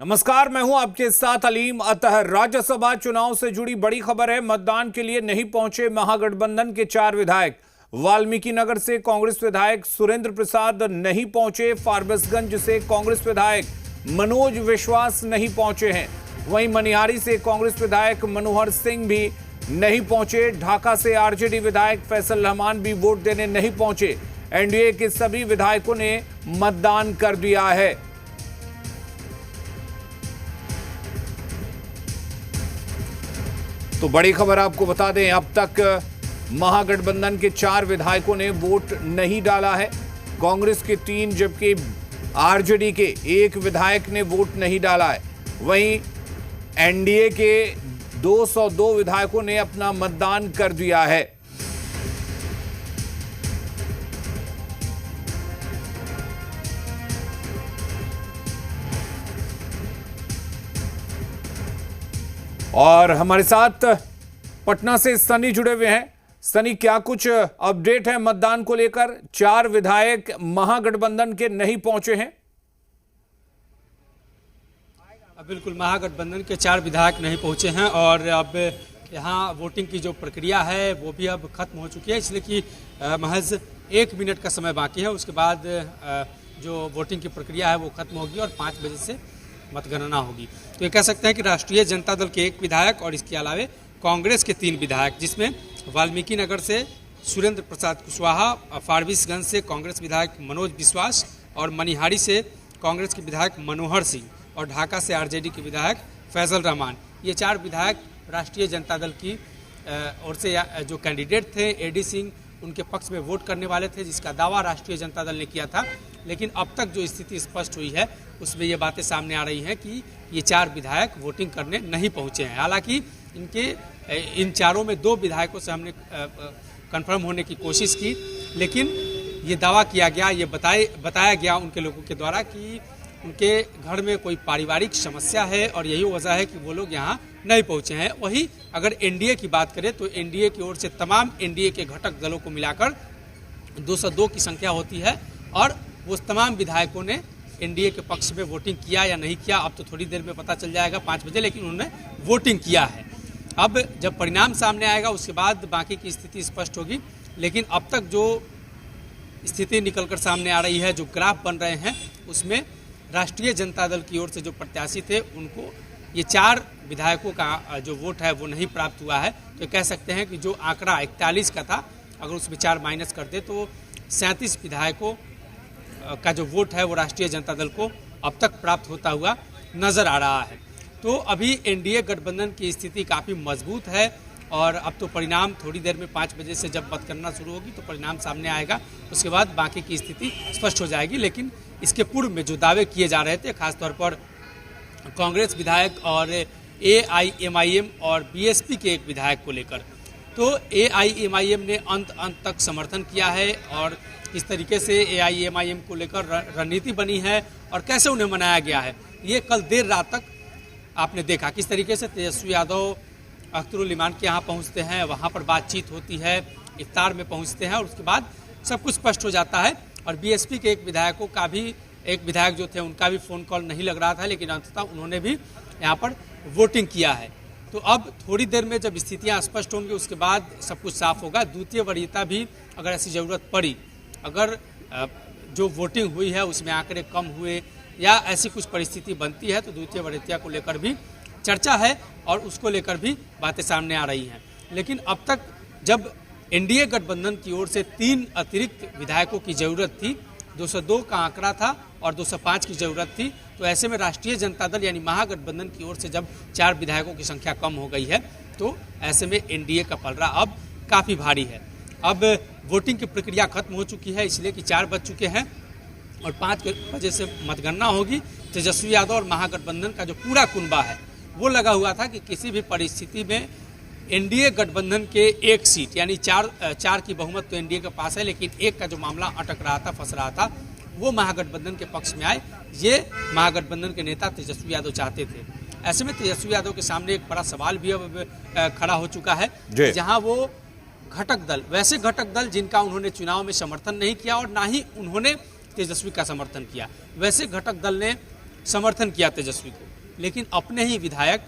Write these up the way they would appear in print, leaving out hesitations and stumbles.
नमस्कार, मैं हूं आपके साथ अलीम अतहर। राज्यसभा चुनाव से जुड़ी बड़ी खबर है। मतदान के लिए नहीं पहुंचे महागठबंधन के 4 विधायक। वाल्मीकि नगर से कांग्रेस विधायक सुरेंद्र प्रसाद नहीं पहुंचे। फारबिसगंज से कांग्रेस विधायक मनोज विश्वास नहीं पहुंचे हैं। वहीं मनिहारी से कांग्रेस विधायक मनोहर सिंह भी नहीं पहुंचे। ढाका से आरजेडी विधायक फैसल रहमान भी वोट देने नहीं पहुंचे। एनडीए के सभी विधायकों ने मतदान कर दिया है। तो बड़ी खबर आपको बता दें, अब तक महागठबंधन के 4 विधायकों ने वोट नहीं डाला है। कांग्रेस के 3 जबकि आरजेडी के 1 विधायक ने वोट नहीं डाला है। वहीं एनडीए के 202 विधायकों ने अपना मतदान कर दिया है। और हमारे साथ पटना से सनी जुड़े हुए हैं। सनी, क्या कुछ अपडेट है मतदान को लेकर? 4 विधायक महागठबंधन के नहीं पहुंचे हैं। बिल्कुल, महागठबंधन के 4 विधायक नहीं पहुंचे हैं और अब यहाँ वोटिंग की जो प्रक्रिया है वो भी अब खत्म हो चुकी है, इसलिए कि महज 1 मिनट का समय बाकी है। उसके बाद जो वोटिंग की प्रक्रिया है वो खत्म होगी और 5 बजे से मतगणना होगी। तो ये कह सकते हैं कि राष्ट्रीय जनता दल के 1 विधायक और इसके अलावे कांग्रेस के 3 विधायक, जिसमें वाल्मीकि नगर से सुरेंद्र प्रसाद कुशवाहा, फारबिसगंज से कांग्रेस विधायक मनोज विश्वास और मनिहारी से कांग्रेस के विधायक मनोहर सिंह और ढाका से आरजेडी के विधायक फैसल रहमान, ये 4 विधायक राष्ट्रीय जनता दल की ओर से जो कैंडिडेट थे एडी सिंह, उनके पक्ष में वोट करने वाले थे, जिसका दावा राष्ट्रीय जनता दल ने किया था। लेकिन अब तक जो स्थिति स्पष्ट हुई है उसमें ये बातें सामने आ रही हैं कि ये 4 विधायक वोटिंग करने नहीं पहुंचे हैं। हालांकि इन चारों में 2 विधायकों से हमने कंफर्म होने की कोशिश की, लेकिन ये दावा किया गया, ये बताया गया उनके लोगों के द्वारा कि उनके घर में कोई पारिवारिक समस्या है और यही वजह है कि वो लोग यहाँ नहीं पहुँचे हैं। वहीं अगर एनडीए की बात करें तो एनडीए की ओर से तमाम एनडीए के घटक दलों को मिलाकर 202 की संख्या होती है और वो तमाम विधायकों ने एनडीए के पक्ष में वोटिंग किया या नहीं किया, अब तो थोड़ी देर में पता चल जाएगा 5 बजे, लेकिन उन्होंने वोटिंग किया है। अब जब परिणाम सामने आएगा उसके बाद बाकी की स्थिति स्पष्ट होगी। लेकिन अब तक जो स्थिति निकलकर सामने आ रही है, जो ग्राफ बन रहे हैं, उसमें राष्ट्रीय जनता दल की ओर से जो प्रत्याशी थे उनको ये 4 विधायकों का जो वोट है वो नहीं प्राप्त हुआ है। तो कह सकते हैं कि जो आंकड़ा 41 का था, अगर उसमें 4 माइनस कर दे तो 37 विधायकों का जो वोट है वो राष्ट्रीय जनता दल को अब तक प्राप्त होता हुआ नजर आ रहा है। तो अभी एनडीए गठबंधन की स्थिति काफ़ी मजबूत है और अब तो परिणाम थोड़ी देर में 5 बजे से जब मतगणना शुरू होगी तो परिणाम सामने आएगा, उसके बाद बाकी की स्थिति स्पष्ट हो जाएगी। लेकिन इसके पूर्व में जो दावे किए जा रहे थे, खासतौर पर कांग्रेस विधायक और एआईएमआईएम और बीएसपी के 1 विधायक को लेकर, तो एआईएमआईएम ने अंत तक समर्थन किया है और इस तरीके से एआईएमआईएम को लेकर रणनीति बनी है और कैसे उन्हें मनाया गया है, ये कल देर रात तक आपने देखा। किस तरीके से तेजस्वी यादव अख्तरुल इमान के यहाँ पहुँचते हैं, वहाँ पर बातचीत होती है, इफ्तार में पहुँचते हैं और उसके बाद सब कुछ स्पष्ट हो जाता है। और बीएसपी के 1 विधायकों का भी, 1 विधायक जो थे उनका भी फ़ोन कॉल नहीं लग रहा था, लेकिन अंततः उन्होंने भी यहाँ पर वोटिंग किया है। तो अब थोड़ी देर में जब स्थितियाँ स्पष्ट होंगी उसके बाद सब कुछ साफ होगा। द्वितीय वरीयता भी अगर ऐसी ज़रूरत पड़ी, अगर जो वोटिंग हुई है उसमें आंकड़े कम हुए या ऐसी कुछ परिस्थिति बनती है तो द्वितीय वरीयता को लेकर भी चर्चा है और उसको लेकर भी बातें सामने आ रही हैं। लेकिन अब तक जब एनडीए गठबंधन की ओर से 3 अतिरिक्त विधायकों की ज़रूरत थी, 202 का आंकड़ा था और 205 की ज़रूरत थी, तो ऐसे में राष्ट्रीय जनता दल यानी महागठबंधन की ओर से जब 4 विधायकों की संख्या कम हो गई है तो ऐसे में एनडीए का पलड़ा अब काफ़ी भारी है। अब वोटिंग की प्रक्रिया खत्म हो चुकी है, इसलिए कि 4 बज चुके हैं और 5 बजे से मतगणना होगी। तेजस्वी यादव और महागठबंधन का जो पूरा कुनबा है वो लगा हुआ था कि किसी भी परिस्थिति में एनडीए गठबंधन के 1 सीट यानी 4 की बहुमत तो एनडीए के पास है, लेकिन 1 का जो मामला अटक रहा था, फंस रहा था, वो महागठबंधन के पक्ष में आए। ये महागठबंधन के नेता तेजस्वी यादव चाहते थे। ऐसे में तेजस्वी यादव के सामने एक बड़ा सवाल भी अब खड़ा हो चुका है, जहां वो घटक दल, वैसे घटक दल जिनका उन्होंने चुनाव में समर्थन नहीं किया और ना ही उन्होंने तेजस्वी का समर्थन किया, वैसे घटक दल ने समर्थन किया तेजस्वी को, लेकिन अपने ही विधायक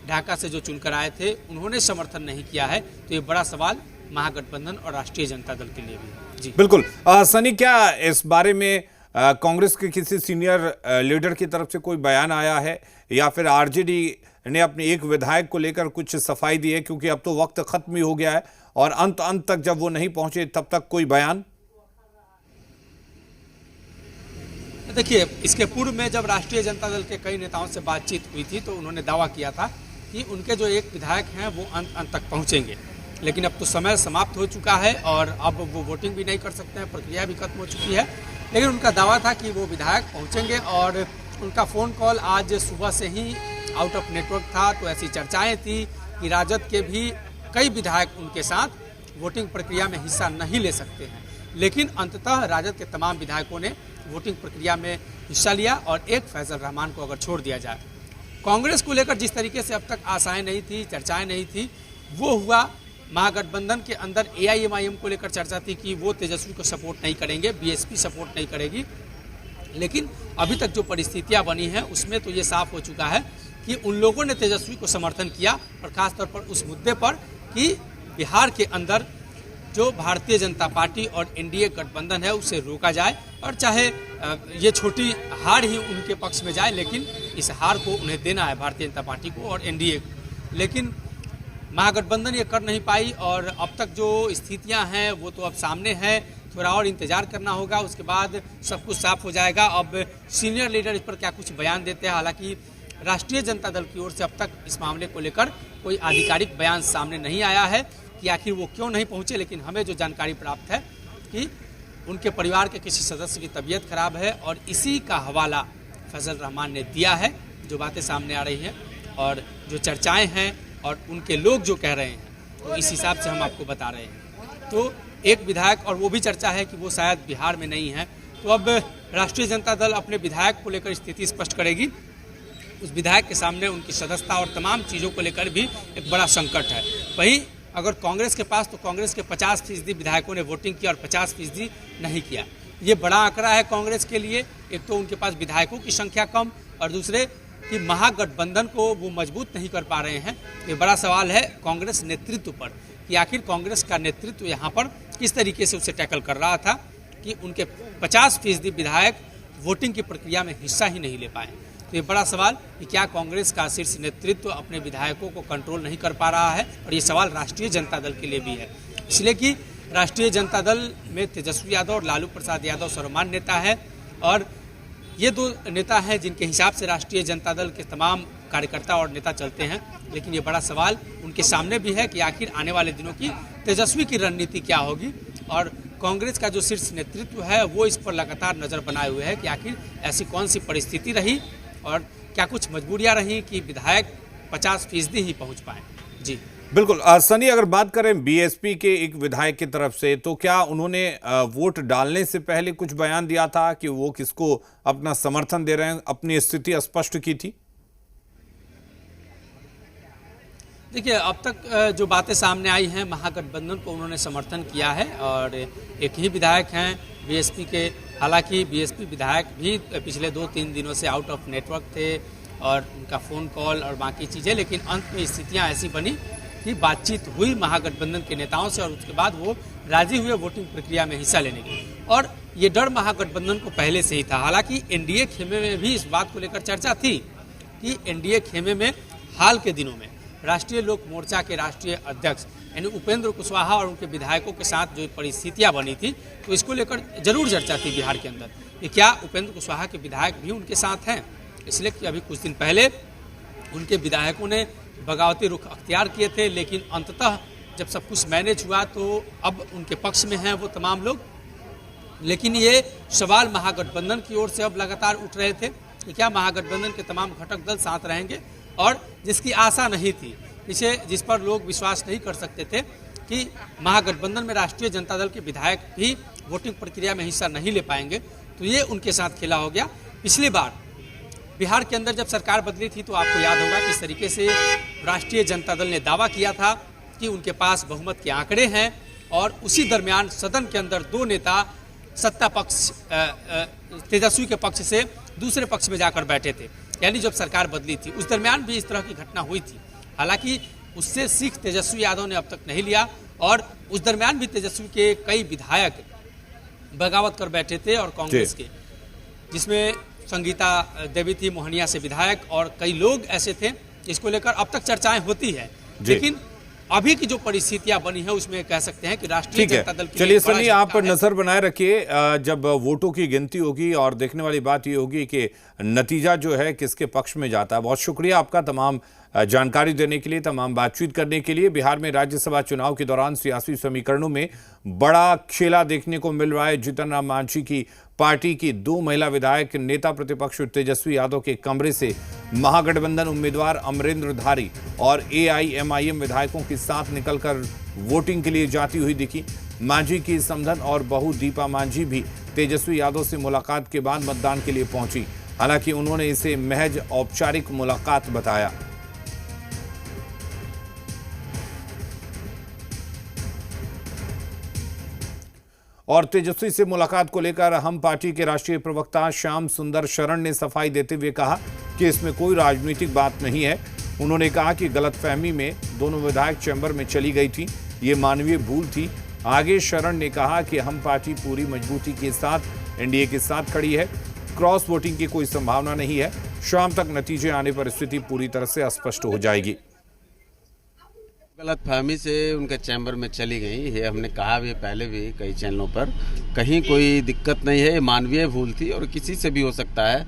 ढाका से जो चुनकर आए थे उन्होंने समर्थन नहीं किया है। तो ये बड़ा सवाल महागठबंधन और राष्ट्रीय जनता दल के लिए भी है। जी बिल्कुल। सनी, क्या इस बारे में कांग्रेस के किसी सीनियर लीडर की तरफ से कोई बयान आया है या फिर आरजेडी ने अपने एक विधायक को लेकर कुछ सफाई दी है? क्योंकि अब तो वक्त खत्म ही हो गया है और अंत तक जब वो नहीं पहुंचे तब तक कोई बयान। देखिए, इसके पूर्व में जब राष्ट्रीय जनता दल के कई नेताओं से बातचीत हुई थी तो उन्होंने दावा किया था कि उनके जो एक विधायक हैं वो अंत तक पहुंचेंगे, लेकिन अब तो समय समाप्त हो चुका है और अब वो वोटिंग भी नहीं कर सकते हैं, प्रक्रिया भी खत्म हो चुकी है। लेकिन उनका दावा था कि वो विधायक पहुंचेंगे और उनका फ़ोन कॉल आज सुबह से ही आउट ऑफ नेटवर्क था। तो ऐसी चर्चाएं थी कि राजद के भी कई विधायक उनके साथ वोटिंग प्रक्रिया में हिस्सा नहीं ले सकते हैं, लेकिन अंततः राजद के तमाम विधायकों ने वोटिंग प्रक्रिया में हिस्सा लिया और एक फैजल रहमान को अगर छोड़ दिया जाए, कांग्रेस को लेकर जिस तरीके से अब तक आशाएं नहीं थी, चर्चाएं नहीं थी, वो हुआ। महागठबंधन के अंदर एआईएमआईएम को लेकर चर्चा थी कि वो तेजस्वी को सपोर्ट नहीं करेंगे, बीएसपी सपोर्ट नहीं करेगी, लेकिन अभी तक जो परिस्थितियां बनी हैं उसमें तो ये साफ हो चुका है कि उन लोगों ने तेजस्वी को समर्थन किया और खासतौर पर उस मुद्दे पर कि बिहार के अंदर जो भारतीय जनता पार्टी और एनडीए गठबंधन है उसे रोका जाए और चाहे ये छोटी हार ही उनके पक्ष में जाए, लेकिन इस हार को उन्हें देना है भारतीय जनता पार्टी को और एनडीए को। लेकिन महागठबंधन ये कर नहीं पाई और अब तक जो स्थितियां हैं वो तो अब सामने है, थोड़ा और इंतजार करना होगा, उसके बाद सब कुछ साफ हो जाएगा। अब सीनियर लीडर इस पर क्या कुछ बयान देते हैं, हालांकि राष्ट्रीय जनता दल की ओर से अब तक इस मामले को लेकर कोई आधिकारिक बयान सामने नहीं आया है कि आखिर वो क्यों नहीं पहुंचे, लेकिन हमें जो जानकारी प्राप्त है कि उनके परिवार के किसी सदस्य की तबीयत खराब है और इसी का हवाला फैजल रहमान ने दिया है। जो बातें सामने आ रही हैं और जो चर्चाएं हैं और उनके लोग जो कह रहे हैं, तो इस हिसाब से हम आपको बता रहे हैं। तो एक विधायक, और वो भी चर्चा है कि वो शायद बिहार में नहीं है, तो अब राष्ट्रीय जनता दल अपने विधायक को लेकर स्थिति स्पष्ट करेगी। उस विधायक के सामने उनकी सदस्यता और तमाम चीज़ों को लेकर भी एक बड़ा संकट है। वहीं अगर कांग्रेस के पास, तो कांग्रेस के 50% विधायकों ने वोटिंग किया और 50% नहीं किया। ये बड़ा आंकड़ा है कांग्रेस के लिए। एक तो उनके पास विधायकों की संख्या कम और दूसरे कि महागठबंधन को वो मजबूत नहीं कर पा रहे हैं। ये बड़ा सवाल है कांग्रेस नेतृत्व पर कि आखिर कांग्रेस का नेतृत्व यहाँ पर किस तरीके से उसे टैकल कर रहा था कि उनके 50% विधायक वोटिंग की प्रक्रिया में हिस्सा ही नहीं ले पाए। तो ये बड़ा सवाल कि क्या कांग्रेस का शीर्ष नेतृत्व अपने विधायकों को कंट्रोल नहीं कर पा रहा है, और ये सवाल राष्ट्रीय जनता दल के लिए भी है, इसलिए कि राष्ट्रीय जनता दल में तेजस्वी यादव और लालू प्रसाद यादव सर्वमान्य नेता है और ये दो नेता हैं जिनके हिसाब से राष्ट्रीय जनता दल के तमाम कार्यकर्ता और नेता चलते हैं। लेकिन ये बड़ा सवाल उनके सामने भी है कि आखिर आने वाले दिनों की तेजस्वी की रणनीति क्या होगी, और कांग्रेस का जो शीर्ष नेतृत्व है वो इस पर लगातार नज़र बनाए हुए है कि आखिर ऐसी कौन सी परिस्थिति रही और क्या कुछ मजबूरियां रही कि विधायक 50% ही पहुंच पाए। जी बिल्कुल। सनी, अगर बात करें बीएसपी के एक विधायक की तरफ से, तो क्या उन्होंने वोट डालने से पहले कुछ बयान दिया था कि वो किसको अपना समर्थन दे रहे हैं, अपनी स्थिति स्पष्ट की थी? देखिए, अब तक जो बातें सामने आई हैं, महागठबंधन को उन्होंने समर्थन किया है और एक ही विधायक हैं बीएसपी के। हालांकि बीएसपी विधायक भी पिछले 2-3 दिनों से आउट ऑफ नेटवर्क थे और उनका फ़ोन कॉल और बाकी चीज़ें, लेकिन अंत में स्थितियां ऐसी बनी कि बातचीत हुई महागठबंधन के नेताओं से और उसके बाद वो राजी हुए वोटिंग प्रक्रिया में हिस्सा लेने के लिए। और ये डर महागठबंधन को पहले से ही था। हालांकि एनडीए खेमे में भी इस बात को लेकर चर्चा थी कि एनडीए खेमे में हाल के दिनों में राष्ट्रीय लोक मोर्चा के राष्ट्रीय अध्यक्ष यानी उपेंद्र कुशवाहा और उनके विधायकों के साथ जो परिस्थितियां बनी थी, तो इसको लेकर जरूर चर्चा थी बिहार के अंदर कि क्या उपेंद्र कुशवाहा के विधायक भी उनके साथ हैं। इसलिए कि अभी कुछ दिन पहले उनके विधायकों ने बगावती रुख अख्तियार किए थे, लेकिन अंततः जब सब कुछ मैनेज हुआ तो अब उनके पक्ष में हैं वो तमाम लोग। लेकिन ये सवाल महागठबंधन की ओर से अब लगातार उठ रहे थे कि क्या महागठबंधन के तमाम घटक दल साथ रहेंगे, और जिसकी आशा नहीं थी, जिस पर लोग विश्वास नहीं कर सकते थे कि महागठबंधन में राष्ट्रीय जनता दल के विधायक भी वोटिंग प्रक्रिया में हिस्सा नहीं ले पाएंगे, तो ये उनके साथ खेला हो गया। पिछली बार बिहार के अंदर जब सरकार बदली थी तो आपको याद होगा किस तरीके से राष्ट्रीय जनता दल ने दावा किया था कि उनके पास बहुमत के आंकड़े हैं, और उसी दरमियान सदन के अंदर दो नेता सत्ता पक्ष तेजस्वी के पक्ष से दूसरे पक्ष में जाकर बैठे थे, यानी जब सरकार बदली थी उस दरमियान भी इस तरह की घटना हुई थी। हालांकि उससे सीख तेजस्वी यादव ने अब तक नहीं लिया और उस दरमियान भी तेजस्वी के कई विधायक बगावत कर बैठे थे और कांग्रेस के, जिसमें संगीता देवी थी मोहनिया से विधायक और कई लोग ऐसे थे जिसको लेकर अब तक चर्चाएं होती है। लेकिन अभी की जो परिस्थितियां बनी है उसमें कह सकते हैं कि राष्ट्रीय जनता दल की चलिए सनी, आप नजर बनाए रखिए जब वोटों की गिनती होगी और देखने वाली बात ये होगी कि नतीजा जो है किसके पक्ष में जाता है। बहुत शुक्रिया आपका तमाम जानकारी देने के लिए, तमाम बातचीत करने के लिए। बिहार में राज्यसभा चुनाव के दौरान सियासी समीकरणों में बड़ा खेला देखने को मिल रहा है। जीतन राम मांझी की पार्टी की 2 महिला विधायक नेता प्रतिपक्ष तेजस्वी यादव के कमरे से महागठबंधन उम्मीदवार अमरेंद्र धारी और AIMIM विधायकों के साथ निकलकर वोटिंग के लिए जाती हुई दिखी। मांझी की समधन और बहू दीपा मांझी भी तेजस्वी यादव से मुलाकात के बाद मतदान के लिए पहुंची। हालांकि उन्होंने इसे महज औपचारिक मुलाकात बताया। और तेजस्वी से मुलाकात को लेकर हम पार्टी के राष्ट्रीय प्रवक्ता श्याम सुंदर शरण ने सफाई देते हुए कहा कि इसमें कोई राजनीतिक बात नहीं है। उन्होंने कहा कि गलतफहमी में दोनों विधायक चैम्बर में चली गई थी, ये मानवीय भूल थी। आगे शरण ने कहा कि हम पार्टी पूरी मजबूती के साथ एनडीए के साथ खड़ी है, क्रॉस वोटिंग की कोई संभावना नहीं है। शाम तक नतीजे आने पर स्थिति पूरी तरह से स्पष्ट हो जाएगी। गलतफहमी से उनके चैम्बर में चली गई, ये हमने कहा भी पहले भी कई चैनलों पर। कहीं कोई दिक्कत नहीं है, ये मानवीय भूल थी और किसी से भी हो सकता है।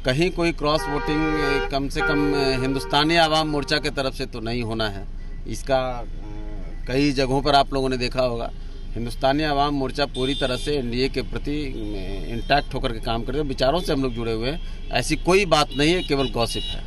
कहीं कोई क्रॉस वोटिंग कम से कम हिंदुस्तानी आवाम मोर्चा की तरफ से तो नहीं होना है। इसका कई जगहों पर आप लोगों ने देखा होगा, हिंदुस्तानी आवाम मोर्चा पूरी तरह से एनडीए के प्रति इंटैक्ट होकर के काम कर रहे हैं। विचारों से हम लोग जुड़े हुए हैं, ऐसी कोई बात नहीं है, केवल गॉसिप है।